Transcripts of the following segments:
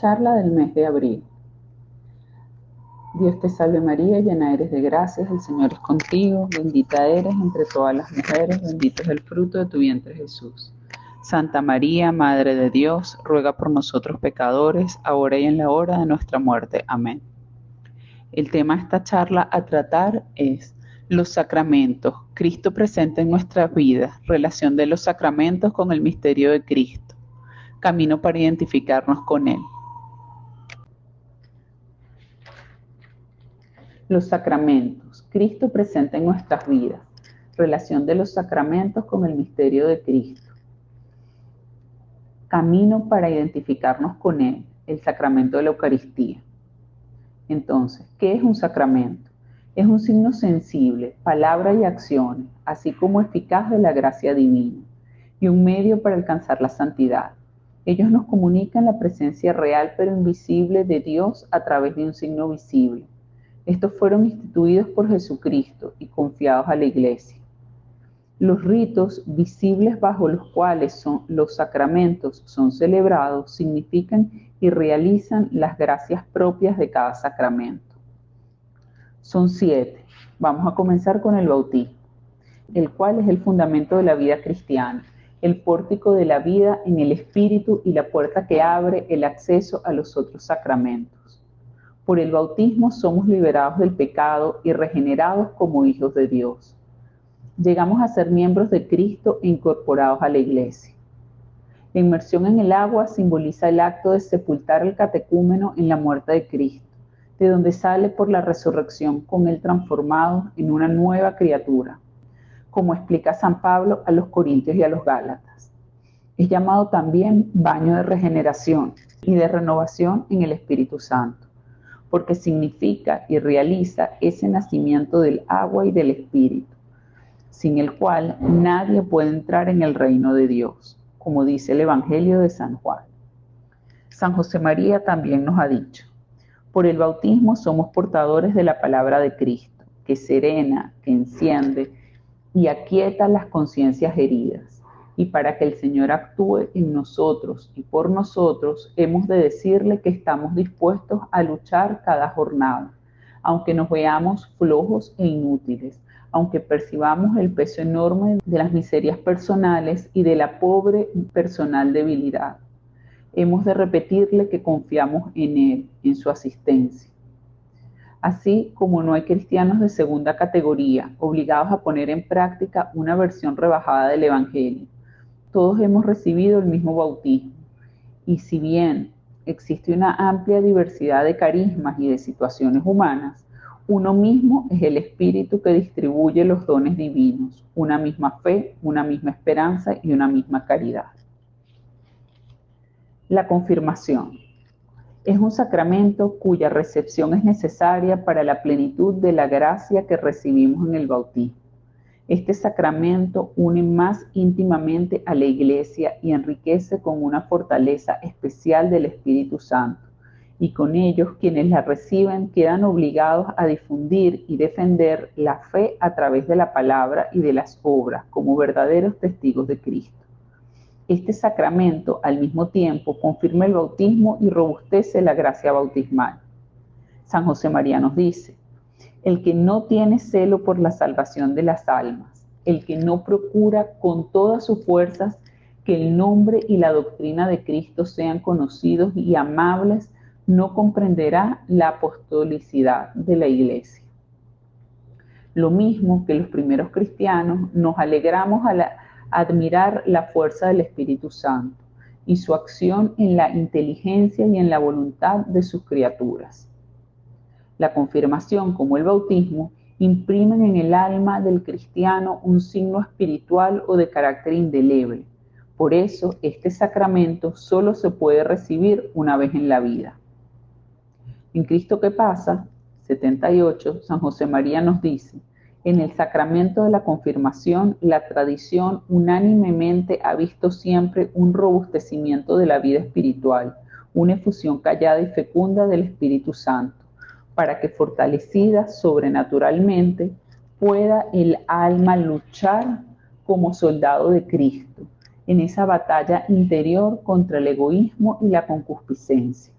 Charla del mes de abril. Dios te salve María, llena eres de gracias, el Señor es contigo, bendita eres entre todas las mujeres, bendito es el fruto de tu vientre Jesús. Santa María, Madre de Dios, ruega por nosotros pecadores, ahora y en la hora de nuestra muerte. Amén. El tema de esta charla a tratar es los sacramentos, Cristo presente en nuestras vidas, relación de los sacramentos con el misterio de Cristo, camino para identificarnos con Él. Los sacramentos, Cristo presente en nuestras vidas, relación de los sacramentos con el misterio de Cristo, camino para identificarnos con Él, el sacramento de la Eucaristía. Entonces, ¿qué es un sacramento? Es un signo sensible, palabra y acciones, así como eficaz de la gracia divina, y un medio para alcanzar la santidad. Ellos nos comunican la presencia real pero invisible de Dios a través de un signo visible. Estos fueron instituidos por Jesucristo y confiados a la Iglesia. Los ritos visibles bajo los cuales los sacramentos son celebrados significan y realizan las gracias propias de cada sacramento. Son 7. Vamos a comenzar con el bautismo, el cual es el fundamento de la vida cristiana, el pórtico de la vida en el Espíritu y la puerta que abre el acceso a los otros sacramentos. Por el bautismo somos liberados del pecado y regenerados como hijos de Dios. Llegamos a ser miembros de Cristo e incorporados a la Iglesia. La inmersión en el agua simboliza el acto de sepultar al catecúmeno en la muerte de Cristo, de donde sale por la resurrección con él transformado en una nueva criatura, como explica San Pablo a los Corintios y a los Gálatas. Es llamado también baño de regeneración y de renovación en el Espíritu Santo, porque significa y realiza ese nacimiento del agua y del Espíritu, sin el cual nadie puede entrar en el reino de Dios, como dice el Evangelio de San Juan. San José María también nos ha dicho, por el bautismo somos portadores de la palabra de Cristo, que serena, que enciende y aquieta las conciencias heridas. Y para que el Señor actúe en nosotros y por nosotros, hemos de decirle que estamos dispuestos a luchar cada jornada, aunque nos veamos flojos e inútiles, aunque percibamos el peso enorme de las miserias personales y de la pobre personal debilidad. Hemos de repetirle que confiamos en Él, en su asistencia. Así como no hay cristianos de segunda categoría obligados a poner en práctica una versión rebajada del Evangelio, todos hemos recibido el mismo bautismo, y si bien existe una amplia diversidad de carismas y de situaciones humanas, uno mismo es el Espíritu que distribuye los dones divinos, una misma fe, una misma esperanza y una misma caridad. La confirmación es un sacramento cuya recepción es necesaria para la plenitud de la gracia que recibimos en el bautismo. Este sacramento une más íntimamente a la Iglesia y enriquece con una fortaleza especial del Espíritu Santo, y con ellos quienes la reciben quedan obligados a difundir y defender la fe a través de la palabra y de las obras como verdaderos testigos de Cristo. Este sacramento al mismo tiempo confirma el bautismo y robustece la gracia bautismal. San José María nos dice, el que no tiene celo por la salvación de las almas, el que no procura con todas sus fuerzas que el nombre y la doctrina de Cristo sean conocidos y amables, no comprenderá la apostolicidad de la Iglesia. Lo mismo que los primeros cristianos, nos alegramos al admirar la fuerza del Espíritu Santo y su acción en la inteligencia y en la voluntad de sus criaturas. La confirmación, como el bautismo, imprimen en el alma del cristiano un signo espiritual o de carácter indeleble. Por eso, este sacramento solo se puede recibir una vez en la vida. En Cristo que pasa, 78, San José María nos dice, en el sacramento de la confirmación, la tradición unánimemente ha visto siempre un robustecimiento de la vida espiritual, una efusión callada y fecunda del Espíritu Santo, para que fortalecida sobrenaturalmente pueda el alma luchar como soldado de Cristo en esa batalla interior contra el egoísmo y la concupiscencia.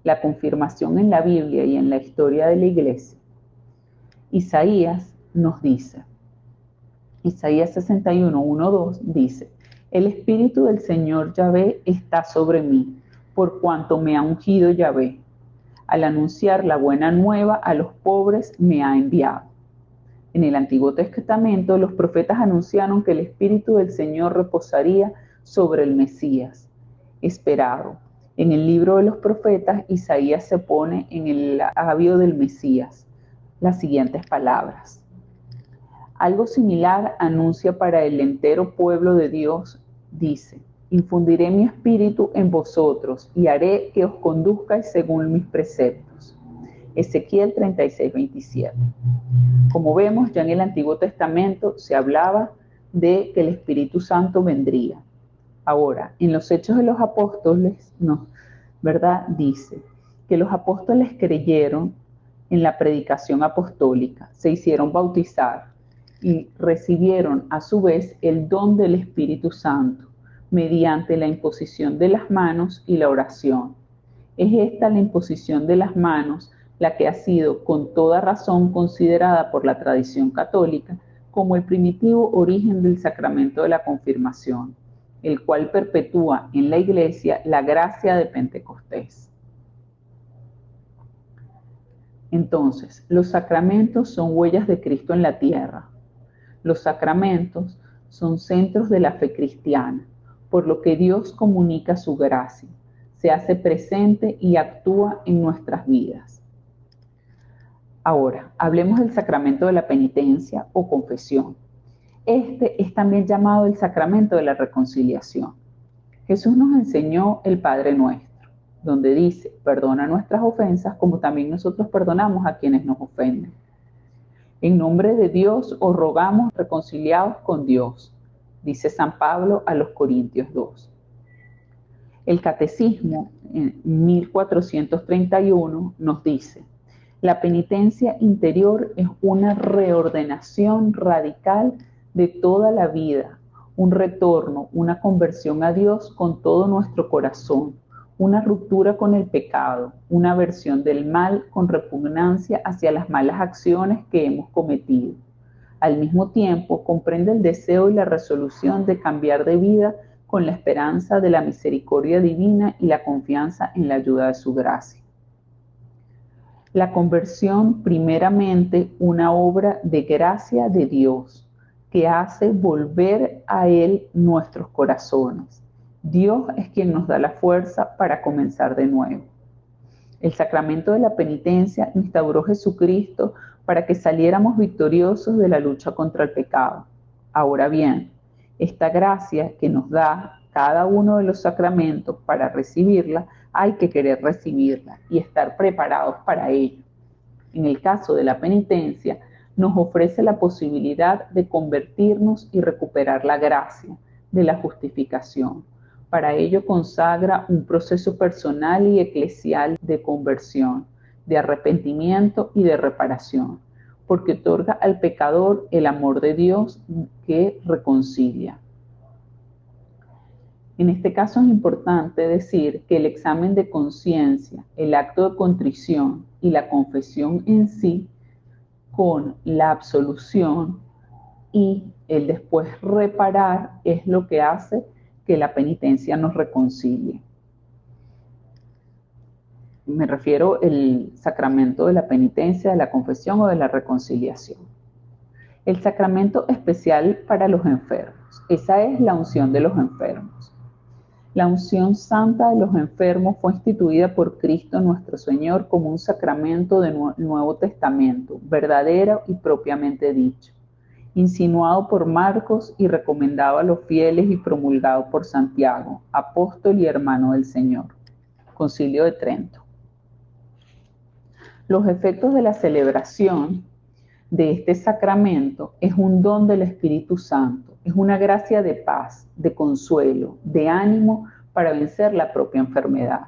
la confirmación en la Biblia y en la historia de la iglesia. Isaías nos dice, Isaías 61, 1, 2 dice, el Espíritu del Señor Yahvé está sobre mí, por cuanto me ha ungido Yahvé. Al anunciar la buena nueva a los pobres me ha enviado. En el Antiguo Testamento, los profetas anunciaron que el Espíritu del Señor reposaría sobre el Mesías esperado. En el libro de los profetas, Isaías se pone en el labio del Mesías las siguientes palabras. Algo similar anuncia para el entero pueblo de Dios, dice, infundiré mi espíritu en vosotros y haré que os conduzcáis según mis preceptos. Ezequiel 36, 27. Como vemos, ya en el Antiguo Testamento se hablaba de que el Espíritu Santo vendría. Ahora, en los Hechos de los Apóstoles, ¿verdad? Dice que los apóstoles creyeron en la predicación apostólica, se hicieron bautizar y recibieron a su vez el don del Espíritu Santo mediante la imposición de las manos y la oración. Es esta la imposición de las manos la que ha sido con toda razón considerada por la tradición católica como el primitivo origen del sacramento de la confirmación, el cual perpetúa en la Iglesia la gracia de Pentecostés. Entonces, los sacramentos son huellas de Cristo en la tierra. Los sacramentos son centros de la fe cristiana, por lo que Dios comunica su gracia, se hace presente y actúa en nuestras vidas. Ahora, hablemos del sacramento de la penitencia o confesión. Este es también llamado el sacramento de la reconciliación. Jesús nos enseñó el Padre Nuestro, donde dice, perdona nuestras ofensas como también nosotros perdonamos a quienes nos ofenden. En nombre de Dios os rogamos reconciliados con Dios, dice San Pablo a los Corintios 2. El Catecismo, en 1431, nos dice, la penitencia interior es una reordenación radical de toda la vida, un retorno, una conversión a Dios con todo nuestro corazón, una ruptura con el pecado, una aversión del mal con repugnancia hacia las malas acciones que hemos cometido. Al mismo tiempo, comprende el deseo y la resolución de cambiar de vida con la esperanza de la misericordia divina y la confianza en la ayuda de su gracia. La conversión, primeramente, una obra de gracia de Dios, que hace volver a Él nuestros corazones. Dios es quien nos da la fuerza para comenzar de nuevo. El sacramento de la penitencia instauró Jesucristo para que saliéramos victoriosos de la lucha contra el pecado. Ahora bien, esta gracia que nos da cada uno de los sacramentos para recibirla, hay que querer recibirla y estar preparados para ello. En el caso de la penitencia, nos ofrece la posibilidad de convertirnos y recuperar la gracia de la justificación. Para ello consagra un proceso personal y eclesial de conversión, de arrepentimiento y de reparación, porque otorga al pecador el amor de Dios que reconcilia. En este caso es importante decir que el examen de conciencia, el acto de contrición y la confesión en sí, con la absolución y el después reparar, es lo que hace que la penitencia nos reconcilie. Me refiero al sacramento de la penitencia, de la confesión o de la reconciliación. El sacramento especial para los enfermos. Esa es la unción de los enfermos. La unción santa de los enfermos fue instituida por Cristo nuestro Señor como un sacramento del Nuevo Testamento, verdadero y propiamente dicho, insinuado por Marcos y recomendado a los fieles y promulgado por Santiago, apóstol y hermano del Señor. Concilio de Trento. Los efectos de la celebración de este sacramento es un don del Espíritu Santo, es una gracia de paz, de consuelo, de ánimo para vencer la propia enfermedad.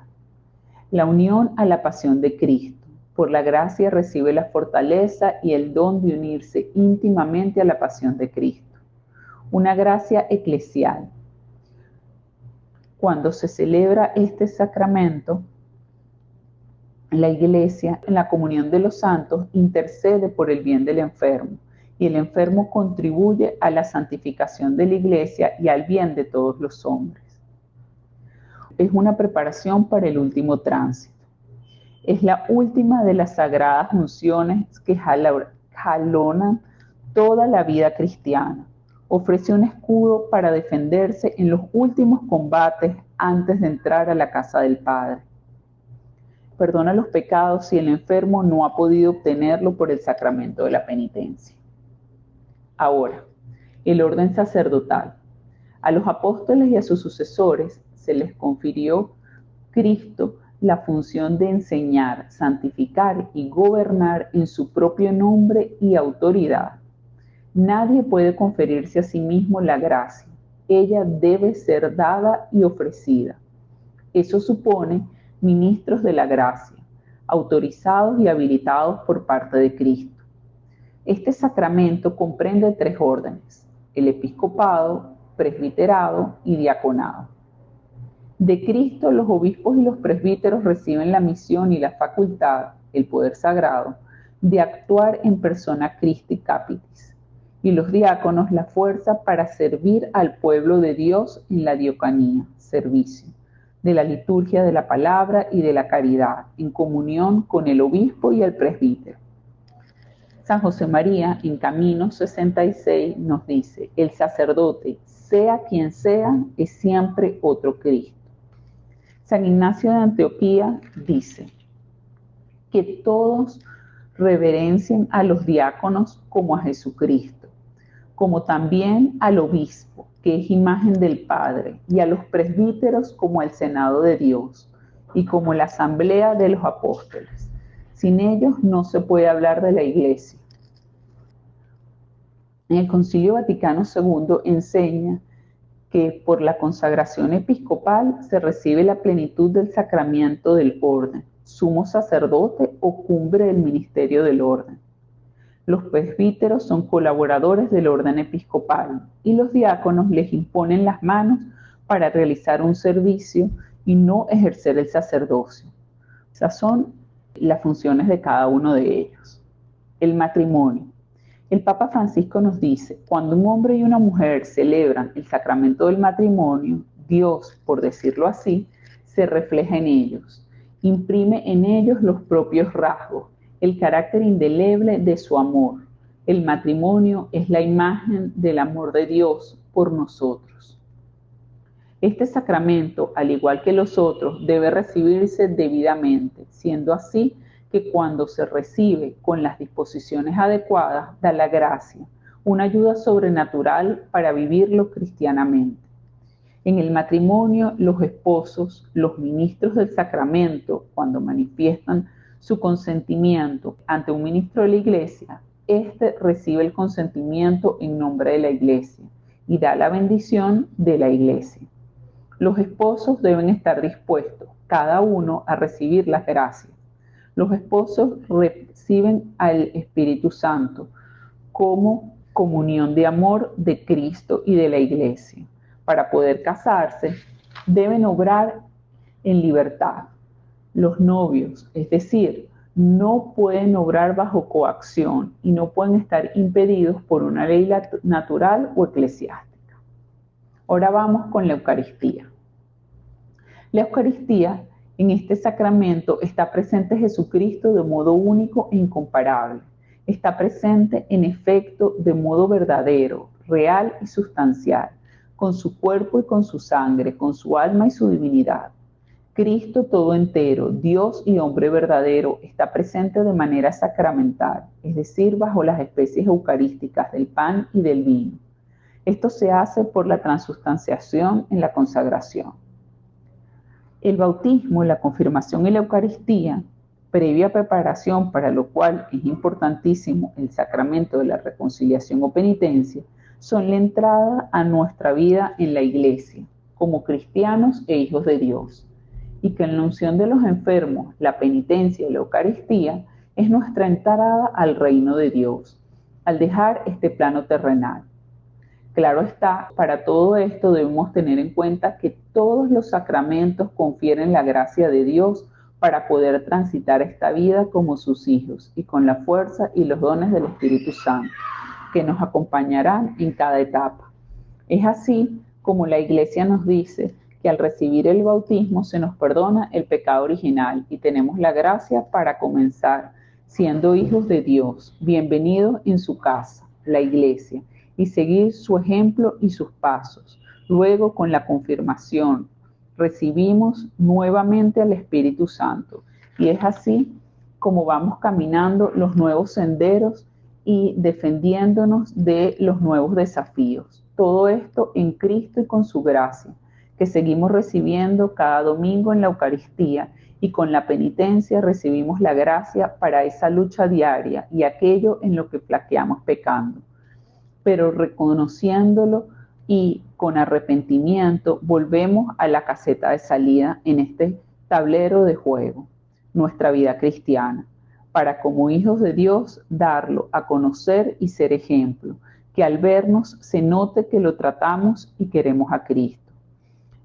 La unión a la pasión de Cristo. Por la gracia recibe la fortaleza y el don de unirse íntimamente a la pasión de Cristo. Una gracia eclesial. Cuando se celebra este sacramento, La Iglesia, en la comunión de los santos, intercede por el bien del enfermo y el enfermo contribuye a la santificación de la Iglesia y al bien de todos los hombres. Es una preparación para el último tránsito. Es la última de las sagradas unciones que jalonan toda la vida cristiana. Ofrece un escudo para defenderse en los últimos combates antes de entrar a la casa del Padre. Perdona los pecados si el enfermo no ha podido obtenerlo por el sacramento de la penitencia. Ahora, el orden sacerdotal. A los apóstoles y a sus sucesores se les confirió Cristo la función de enseñar, santificar y gobernar en su propio nombre y autoridad. Nadie puede conferirse a sí mismo la gracia. Ella debe ser dada y ofrecida. Eso supone ministros de la gracia, autorizados y habilitados por parte de Cristo. Este sacramento comprende 3 órdenes: el episcopado, presbiterado y diaconado. De Cristo, los obispos y los presbíteros reciben la misión y la facultad, el poder sagrado, de actuar en persona Christi Capitis, y los diáconos la fuerza para servir al pueblo de Dios en la diaconía, servicio, de la liturgia de la palabra y de la caridad, en comunión con el obispo y el presbítero. San José María, en Camino 66, nos dice: el sacerdote, sea quien sea, es siempre otro Cristo. San Ignacio de Antioquía dice que todos reverencien a los diáconos como a Jesucristo, como también al obispo, que es imagen del Padre, y a los presbíteros como el Senado de Dios, y como la asamblea de los apóstoles. Sin ellos no se puede hablar de la Iglesia. En el Concilio Vaticano II enseña que por la consagración episcopal se recibe la plenitud del sacramento del orden, sumo sacerdote o cumbre del ministerio del orden. Los presbíteros son colaboradores del orden episcopal y los diáconos les imponen las manos para realizar un servicio y no ejercer el sacerdocio. Esas son las funciones de cada uno de ellos. El matrimonio. El Papa Francisco nos dice: cuando un hombre y una mujer celebran el sacramento del matrimonio, Dios, por decirlo así, se refleja en ellos, imprime en ellos los propios rasgos, el carácter indeleble de su amor. El matrimonio es la imagen del amor de Dios por nosotros. Este sacramento, al igual que los otros, debe recibirse debidamente, siendo así que cuando se recibe con las disposiciones adecuadas, da la gracia, una ayuda sobrenatural para vivirlo cristianamente. En el matrimonio, los esposos, los ministros del sacramento, cuando manifiestan su consentimiento ante un ministro de la Iglesia, éste recibe el consentimiento en nombre de la Iglesia y da la bendición de la Iglesia. Los esposos deben estar dispuestos, cada uno, a recibir las gracias. Los esposos reciben al Espíritu Santo como comunión de amor de Cristo y de la Iglesia. Para poder casarse, deben obrar en libertad. Los novios, es decir, no pueden obrar bajo coacción y no pueden estar impedidos por una ley natural o eclesiástica. Ahora vamos con la Eucaristía. La Eucaristía, en este sacramento, está presente Jesucristo de modo único e incomparable. Está presente, en efecto, de modo verdadero, real y sustancial, con su cuerpo y con su sangre, con su alma y su divinidad. Cristo todo entero, Dios y hombre verdadero, está presente de manera sacramental, es decir, bajo las especies eucarísticas del pan y del vino. Esto se hace por la transustanciación en la consagración. El bautismo, la confirmación y la Eucaristía, previa preparación para lo cual es importantísimo el sacramento de la reconciliación o penitencia, son la entrada a nuestra vida en la Iglesia, como cristianos e hijos de Dios, y que en la unción de los enfermos, la penitencia y la Eucaristía es nuestra entrada al reino de Dios, al dejar este plano terrenal. Claro está, para todo esto debemos tener en cuenta que todos los sacramentos confieren la gracia de Dios para poder transitar esta vida como sus hijos y con la fuerza y los dones del Espíritu Santo, que nos acompañarán en cada etapa. Es así como la Iglesia nos dice que al recibir el bautismo se nos perdona el pecado original y tenemos la gracia para comenzar siendo hijos de Dios, bienvenidos en su casa, la Iglesia, y seguir su ejemplo y sus pasos. Luego, con la confirmación, recibimos nuevamente al Espíritu Santo. Y es así como vamos caminando los nuevos senderos y defendiéndonos de los nuevos desafíos. Todo esto en Cristo y con su gracia, que seguimos recibiendo cada domingo en la Eucaristía, y con la penitencia recibimos la gracia para esa lucha diaria y aquello en lo que flaqueamos pecando. Pero reconociéndolo y con arrepentimiento volvemos a la caseta de salida en este tablero de juego, nuestra vida cristiana, para como hijos de Dios darlo a conocer y ser ejemplo, que al vernos se note que lo tratamos y queremos a Cristo.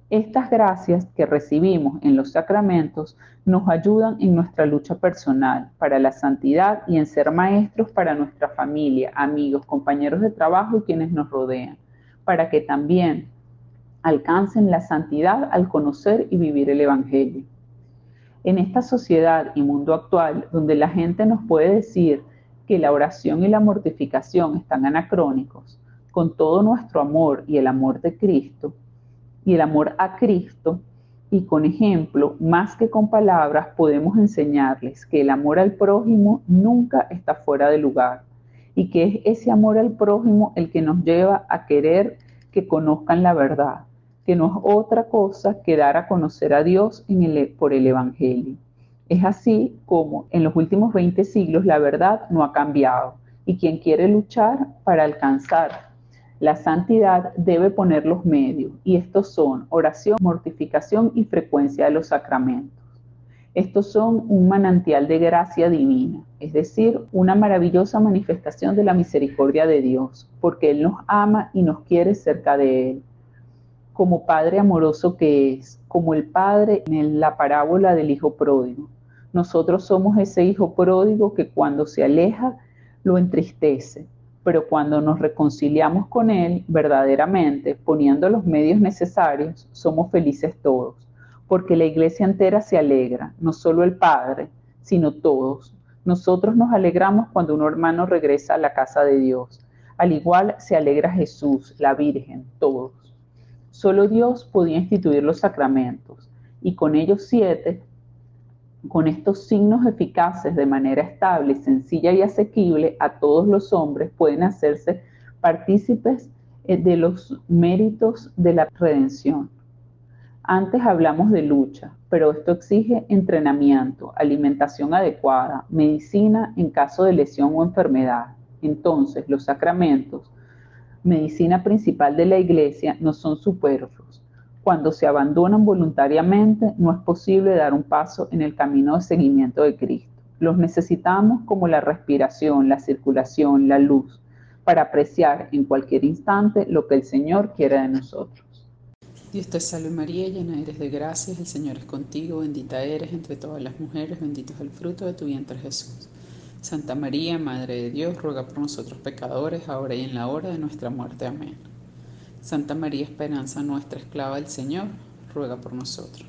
Estas gracias que recibimos en los sacramentos nos ayudan en nuestra lucha personal para la santidad y en ser maestros para nuestra familia, amigos, compañeros de trabajo y quienes nos rodean, para que también alcancen la santidad al conocer y vivir el Evangelio. En esta sociedad y mundo actual, donde la gente nos puede decir que la oración y la mortificación están anacrónicos, con todo nuestro amor y el amor de Cristo, y el amor a Cristo, y con ejemplo, más que con palabras, podemos enseñarles que el amor al prójimo nunca está fuera de lugar, y que es ese amor al prójimo el que nos lleva a querer que conozcan la verdad, que no es otra cosa que dar a conocer a Dios por el Evangelio. Es así como en los últimos 20 siglos la verdad no ha cambiado, y quien quiere luchar para alcanzar la santidad debe poner los medios, y estos son oración, mortificación y frecuencia de los sacramentos. Estos son un manantial de gracia divina, es decir, una maravillosa manifestación de la misericordia de Dios, porque Él nos ama y nos quiere cerca de Él, como Padre amoroso que es, como el Padre en la parábola del Hijo Pródigo. Nosotros somos ese Hijo Pródigo que cuando se aleja lo entristece, pero cuando nos reconciliamos con Él verdaderamente, poniendo los medios necesarios, somos felices todos, porque la Iglesia entera se alegra, no solo el Padre, sino todos. Nosotros nos alegramos cuando un hermano regresa a la casa de Dios. Al igual se alegra Jesús, la Virgen, todos. Solo Dios podía instituir los sacramentos, y con ellos 7, con estos signos eficaces de manera estable, sencilla y asequible a todos los hombres, pueden hacerse partícipes de los méritos de la redención. Antes hablamos de lucha, pero esto exige entrenamiento, alimentación adecuada, medicina en caso de lesión o enfermedad. Entonces, los sacramentos, medicina principal de la Iglesia, no son superfluos. Cuando se abandonan voluntariamente, no es posible dar un paso en el camino de seguimiento de Cristo. Los necesitamos como la respiración, la circulación, la luz, para apreciar en cualquier instante lo que el Señor quiere de nosotros. Dios te salve María, llena eres de gracia, el Señor es contigo, bendita eres entre todas las mujeres, bendito es el fruto de tu vientre Jesús. Santa María, Madre de Dios, ruega por nosotros pecadores, ahora y en la hora de nuestra muerte. Amén. Santa María, esperanza nuestra, esclava del Señor, ruega por nosotros.